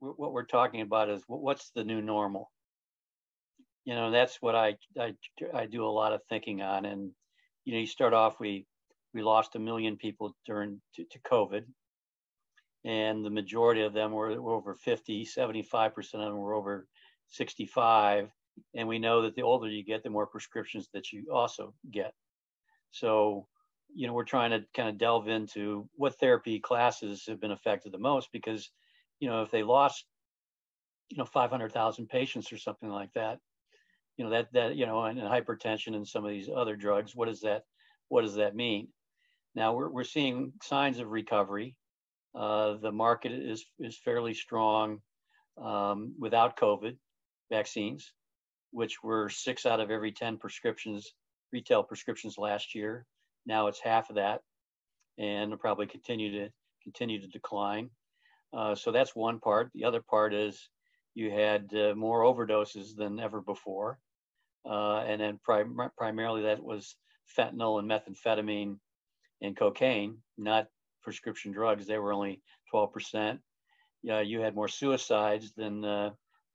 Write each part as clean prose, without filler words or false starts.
what we're talking about is what's the new normal. That's what I do a lot of thinking on. And you start off, we lost 1 million people to COVID, and the majority of them were over 50, 75% of them were over 65. And we know that the older you get, the more prescriptions that you also get. So, we're trying to kind of delve into what therapy classes have been affected the most, because, if they lost, 500,000 patients or something like that, and hypertension and some of these other drugs, what does that mean? Now we're seeing signs of recovery. The market is fairly strong without COVID vaccines, which were 6 out of every 10 retail prescriptions last year. Now it's half of that, and will probably continue to decline. So that's one part. The other part is you had more overdoses than ever before, and then primarily that was fentanyl and methamphetamine and cocaine, not prescription drugs. They were only 12%. You had more suicides than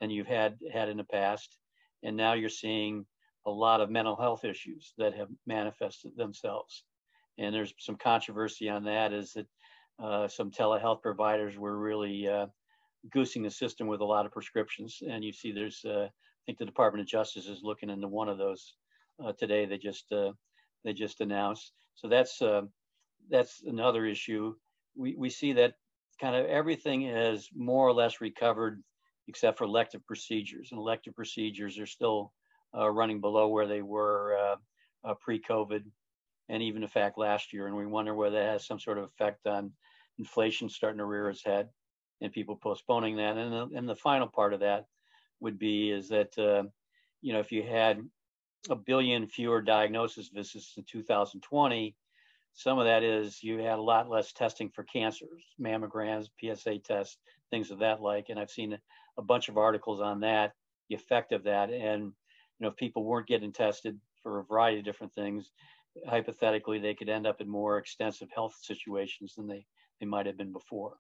you've had in the past, and now you're seeing a lot of mental health issues that have manifested themselves. And there's some controversy on that, is that some telehealth providers were really goosing the system with a lot of prescriptions. And you see there's, I think the Department of Justice is looking into one of those today. They just announced. So that's another issue. We see that kind of everything is more or less recovered except for elective procedures. And elective procedures are still running below where they were pre-COVID, and even in fact last year. And we wonder whether that has some sort of effect on inflation starting to rear its head and people postponing that. And the final part of that would be is that, if you had 1 billion fewer diagnosis visits in 2020, some of that is you had a lot less testing for cancers, mammograms, PSA tests, things of that like. And I've seen a bunch of articles on that, the effect of that. And if people weren't getting tested for a variety of different things, hypothetically, they could end up in more extensive health situations than they might have been before.